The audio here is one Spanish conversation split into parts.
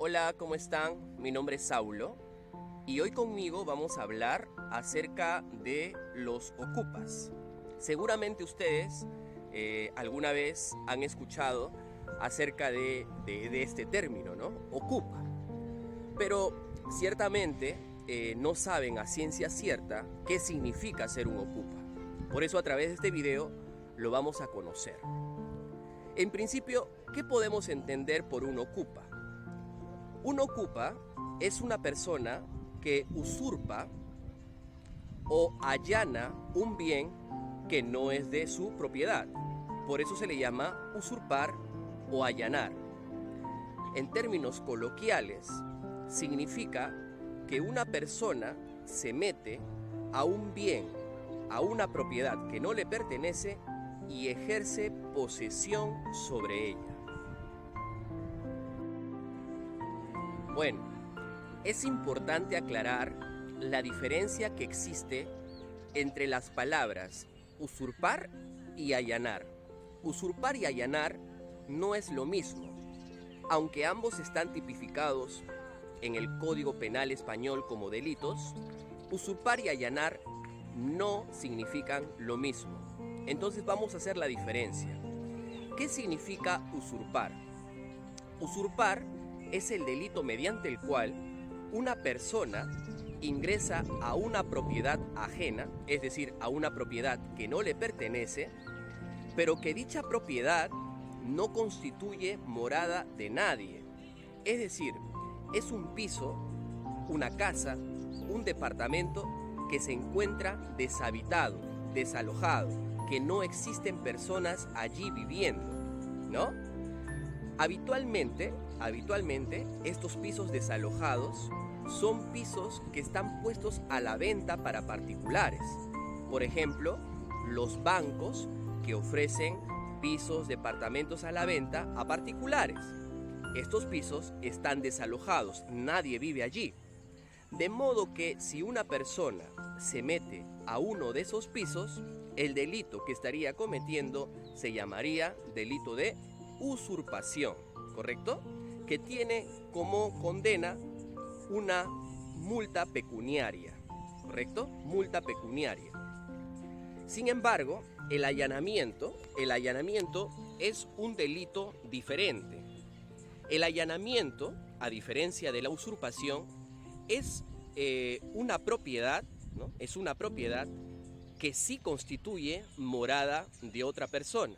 Hola, ¿cómo están? Mi nombre es Saulo y hoy conmigo vamos a hablar acerca de los ocupas. Seguramente ustedes alguna vez han escuchado acerca de este término, ¿no? Ocupa. Pero ciertamente no saben a ciencia cierta qué significa ser un ocupa. Por eso a través de este video lo vamos a conocer. En principio, ¿qué podemos entender por un ocupa? Un ocupa es una persona que usurpa o allana un bien que no es de su propiedad. Por eso se le llama usurpar o allanar. En términos coloquiales, significa que una persona se mete a un bien, a una propiedad que no le pertenece y ejerce posesión sobre ella. Bueno, es importante aclarar la diferencia que existe entre las palabras usurpar y allanar. Usurpar y allanar no es lo mismo, aunque ambos están tipificados en el Código Penal español como delitos. Usurpar y allanar no significan lo mismo. Entonces vamos a hacer la diferencia. ¿Qué significa usurpar? Usurpar es el delito mediante el cual una persona ingresa a una propiedad ajena, es decir, a una propiedad que no le pertenece, pero que dicha propiedad no constituye morada de nadie. Es decir, es un piso, una casa, un departamento que se encuentra deshabitado, desalojado, que no existen personas allí viviendo, ¿no? Habitualmente, estos pisos desalojados son pisos que están puestos a la venta para particulares. Por ejemplo, los bancos que ofrecen pisos, departamentos a la venta a particulares. Estos pisos están desalojados, nadie vive allí. De modo que si una persona se mete a uno de esos pisos, el delito que estaría cometiendo se llamaría delito de usurpación, ¿correcto? Que tiene como condena una multa pecuniaria, ¿correcto? Multa pecuniaria. Sin embargo, el allanamiento es un delito diferente. El allanamiento, a diferencia de la usurpación, es una propiedad, ¿no? Es una propiedad que sí constituye morada de otra persona.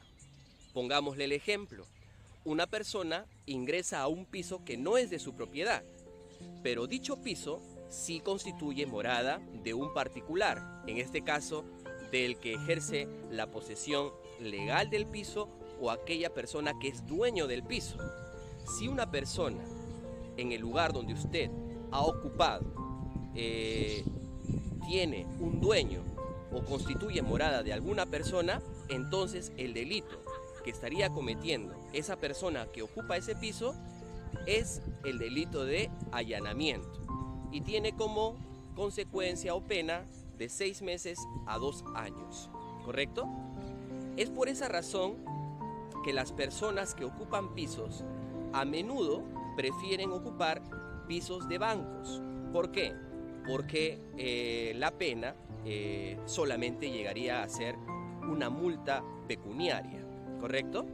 Pongámosle el ejemplo. Una persona ingresa a un piso que no es de su propiedad, pero dicho piso sí constituye morada de un particular, en este caso del que ejerce la posesión legal del piso o aquella persona que es dueño del piso. Si una persona en el lugar donde usted ha ocupado tiene un dueño o constituye morada de alguna persona, entonces el delito que estaría cometiendo esa persona que ocupa ese piso es el delito de allanamiento y tiene como consecuencia o pena de 6 meses a 2 años, ¿correcto? Es por esa razón que las personas que ocupan pisos a menudo prefieren ocupar pisos de bancos. ¿Por qué? Porque la pena solamente llegaría a ser una multa pecuniaria, ¿correcto?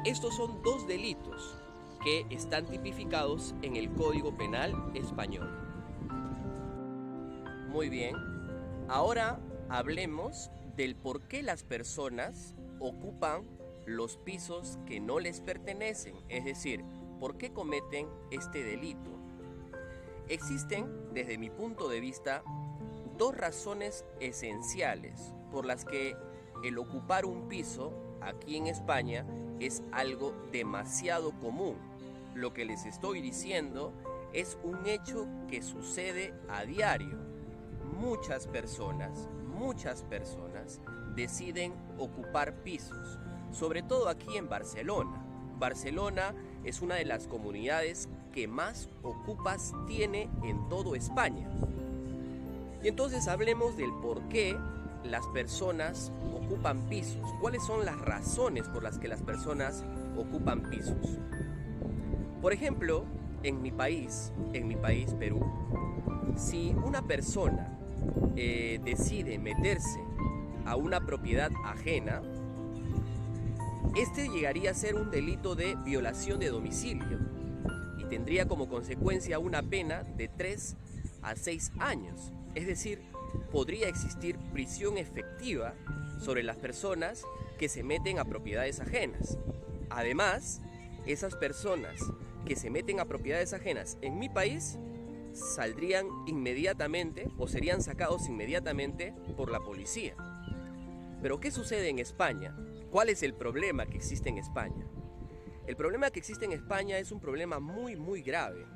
Estos son dos delitos que están tipificados en el Código Penal español. Muy bien, ahora hablemos del por qué las personas ocupan los pisos que no les pertenecen, es decir, por qué cometen este delito. Existen, desde mi punto de vista, dos razones esenciales por las que el ocupar un piso aquí en España es algo demasiado común. Lo que les estoy diciendo es un hecho que sucede a diario. Muchas personas deciden ocupar pisos, sobre todo aquí en Barcelona. Barcelona es una de las comunidades que más ocupas tiene en todo España. Y entonces hablemos del por qué las personas ocupan pisos. ¿Cuáles son las razones por las que las personas ocupan pisos? Por ejemplo, en mi país, Perú, si una persona decide meterse a una propiedad ajena, este llegaría a ser un delito de violación de domicilio y tendría como consecuencia una pena de 3 a 6 años. Es decir, podría existir prisión efectiva sobre las personas que se meten a propiedades ajenas. Además, esas personas que se meten a propiedades ajenas en mi país saldrían inmediatamente o serían sacados inmediatamente por la policía. Pero ¿qué sucede en España? ¿Cuál es el problema que existe en España? El problema que existe en España es un problema muy grave.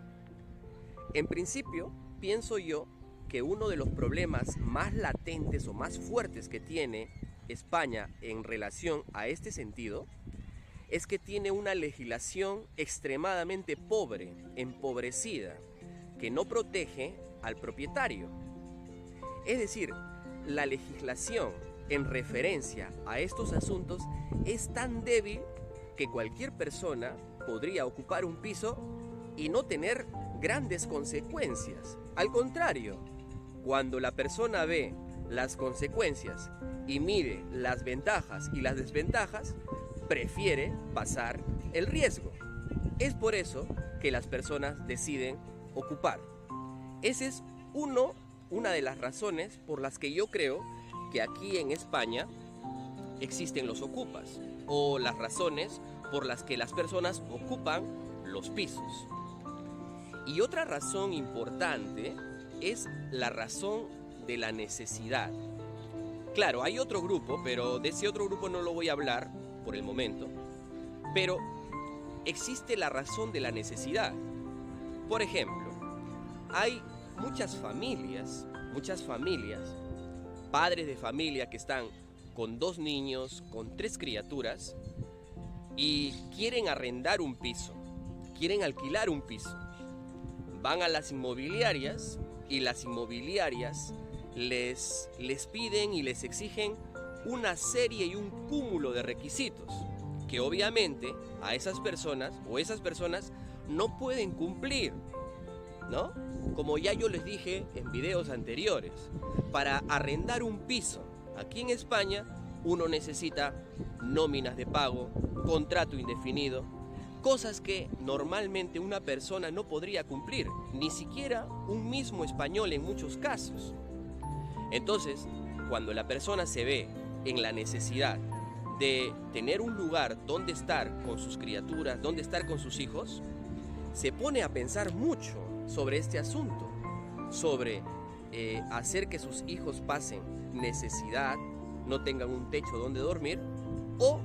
En principio, pienso yo que uno de los problemas más latentes o más fuertes que tiene España en relación a este sentido es que tiene una legislación extremadamente pobre, empobrecida, que no protege al propietario. Es decir, la legislación en referencia a estos asuntos es tan débil que cualquier persona podría ocupar un piso y no tener grandes consecuencias. Al contrario, cuando la persona ve las consecuencias y mide las ventajas y las desventajas, prefiere pasar el riesgo. Es por eso que las personas deciden ocupar. Esa es una de las razones por las que yo creo que aquí en España existen los ocupas, o las razones por las que las personas ocupan los pisos. Y otra razón importante es la razón de la necesidad. Claro, hay otro grupo, pero de ese otro grupo no lo voy a hablar por el momento. Pero existe la razón de la necesidad. Por ejemplo, hay muchas familias, padres de familia que están con 2 niños, con 3 criaturas y quieren arrendar un piso, quieren alquilar un piso. Van a las inmobiliarias y las inmobiliarias les piden y les exigen una serie y un cúmulo de requisitos que obviamente a esas personas no pueden cumplir, ¿no? Como ya yo les dije en videos anteriores, para arrendar un piso aquí en España uno necesita nóminas de pago, contrato indefinido, cosas que normalmente una persona no podría cumplir, ni siquiera un mismo español en muchos casos. Entonces, cuando la persona se ve en la necesidad de tener un lugar donde estar con sus criaturas, donde estar con sus hijos, se pone a pensar mucho sobre este asunto, sobre hacer que sus hijos pasen necesidad, no tengan un techo donde dormir, o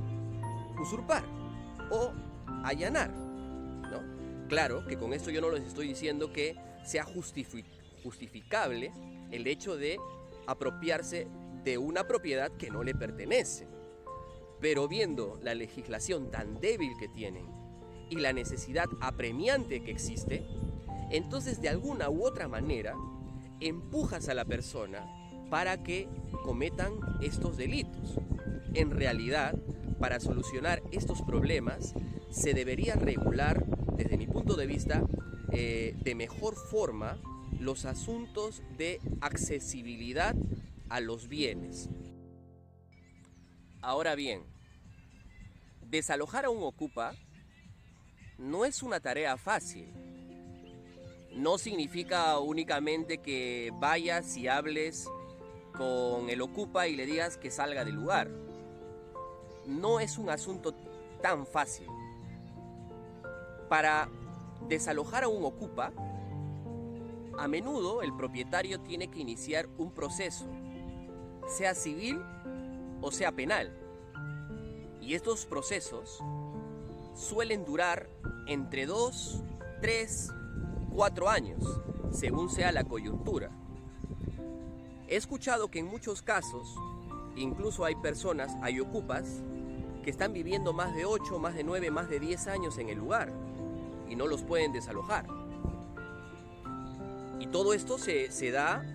usurpar, o allanar, ¿no? Claro que con esto yo no les estoy diciendo que sea justificable el hecho de apropiarse de una propiedad que no le pertenece. Pero viendo la legislación tan débil que tienen y la necesidad apremiante que existe, entonces de alguna u otra manera empujas a la persona para que cometan estos delitos. En realidad, para solucionar estos problemas, se debería regular, desde mi punto de vista, de mejor forma los asuntos de accesibilidad a los bienes. Ahora bien, desalojar a un ocupa no es una tarea fácil. No significa únicamente que vayas y hables con el ocupa y le digas que salga del lugar. No es un asunto tan fácil. Para desalojar a un ocupa, a menudo el propietario tiene que iniciar un proceso, sea civil o sea penal. Y estos procesos suelen durar entre 2, 3, 4 años, según sea la coyuntura. He escuchado que en muchos casos, incluso hay ocupas, que están viviendo más de 8, más de 9, más de 10 años en el lugar y no los pueden desalojar. Y todo esto se da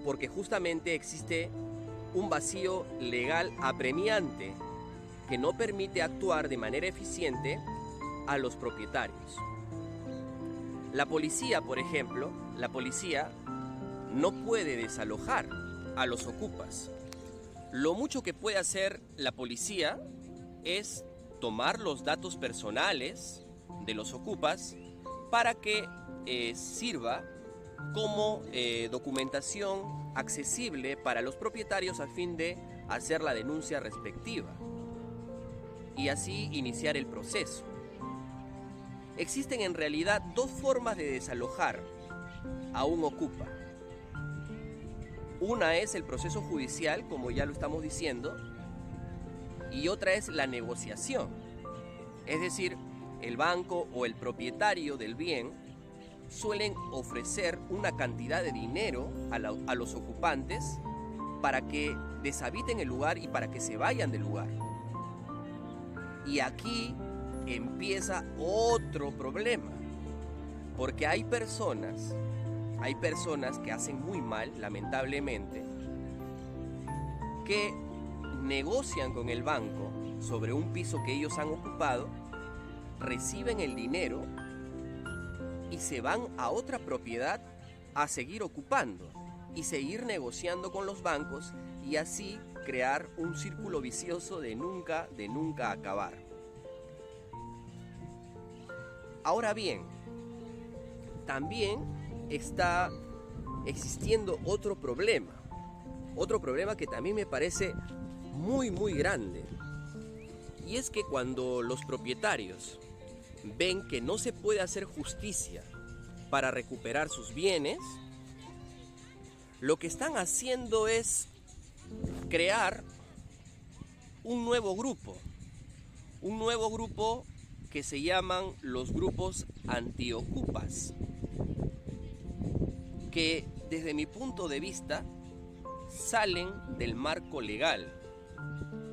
porque justamente existe un vacío legal apremiante que no permite actuar de manera eficiente a los propietarios. La policía, por ejemplo, la policía no puede desalojar a los ocupas. Lo mucho que puede hacer la policía es tomar los datos personales de los ocupas para que sirva como documentación accesible para los propietarios a fin de hacer la denuncia respectiva y así iniciar el proceso. Existen en realidad dos formas de desalojar a un ocupa. Una es el proceso judicial, como ya lo estamos diciendo, y otra es la negociación. Es decir, el banco o el propietario del bien suelen ofrecer una cantidad de dinero a los ocupantes para que deshabiten el lugar y para que se vayan del lugar. Y aquí empieza otro problema, porque hay personas que hacen muy mal, lamentablemente, que negocian con el banco sobre un piso que ellos han ocupado, reciben el dinero y se van a otra propiedad a seguir ocupando y seguir negociando con los bancos y así crear un círculo vicioso de nunca acabar. Ahora bien, también está existiendo otro problema que también me parece muy grande, y es que cuando los propietarios ven que no se puede hacer justicia para recuperar sus bienes, lo que están haciendo es crear un nuevo grupo que se llaman los grupos antiocupas, que desde mi punto de vista salen del marco legal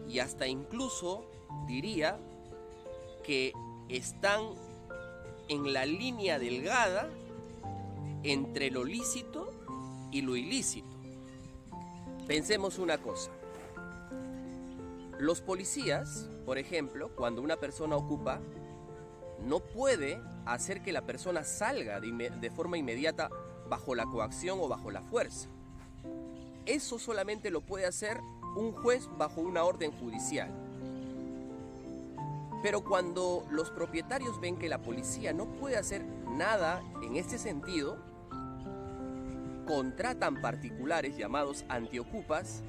y hasta incluso diría que están en la línea delgada entre lo lícito y lo ilícito. Pensemos una cosa. Los policías, por ejemplo, cuando una persona ocupa, no puede hacer que la persona salga de forma inmediata bajo la coacción o bajo la fuerza. Eso solamente lo puede hacer un juez bajo una orden judicial. Pero cuando los propietarios ven que la policía no puede hacer nada en este sentido, contratan particulares llamados antiocupas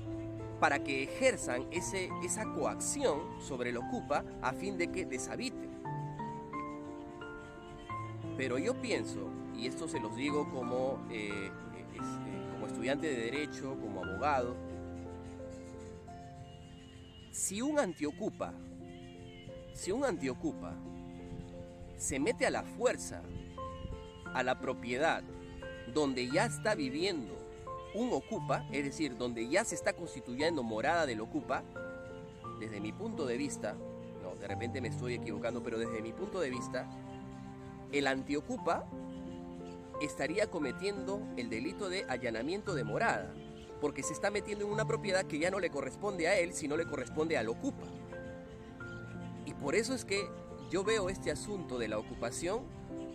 para que ejerzan esa coacción sobre el ocupa a fin de que deshabite. Pero yo pienso, y esto se los digo como estudiante de Derecho, como abogado, si un antiocupa se mete a la fuerza a la propiedad donde ya está viviendo un ocupa, es decir, donde ya se está constituyendo morada del ocupa, desde mi punto de vista, no, de repente me estoy equivocando, pero desde mi punto de vista, el antiocupa estaría cometiendo el delito de allanamiento de morada, porque se está metiendo en una propiedad que ya no le corresponde a él, sino le corresponde al ocupa. Y por eso es que yo veo este asunto de la ocupación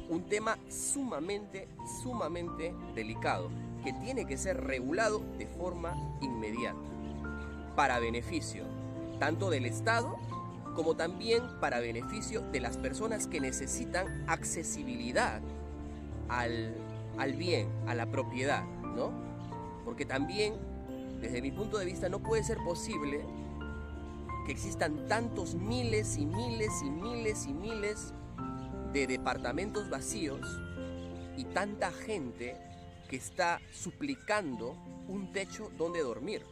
un tema sumamente delicado, que tiene que ser regulado de forma inmediata, para beneficio tanto del Estado como también para beneficio de las personas que necesitan accesibilidad al bien, a la propiedad, ¿no? Porque también, desde mi punto de vista, no puede ser posible que existan tantos miles de departamentos vacíos y tanta gente que está suplicando un techo donde dormir.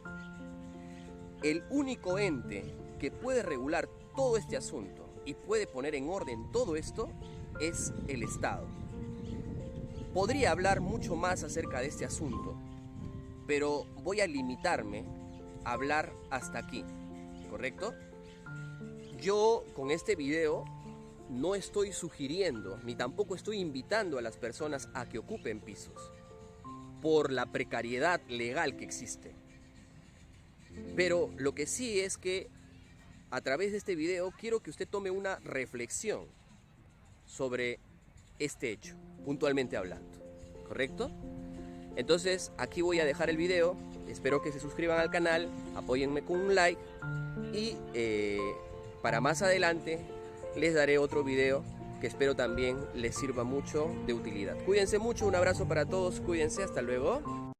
El único ente que puede regular todo este asunto y puede poner en orden todo esto es el Estado. Podría hablar mucho más acerca de este asunto, pero voy a limitarme a hablar hasta aquí, ¿correcto? Yo con este video no estoy sugiriendo ni tampoco estoy invitando a las personas a que ocupen pisos por la precariedad legal que existe. Pero lo que sí es que a través de este video quiero que usted tome una reflexión sobre este hecho. puntualmente hablando, ¿correcto? Entonces aquí voy a dejar el video, espero que se suscriban al canal, apóyenme con un like y para más adelante les daré otro video que espero también les sirva mucho de utilidad. Cuídense mucho, un abrazo para todos, cuídense, hasta luego.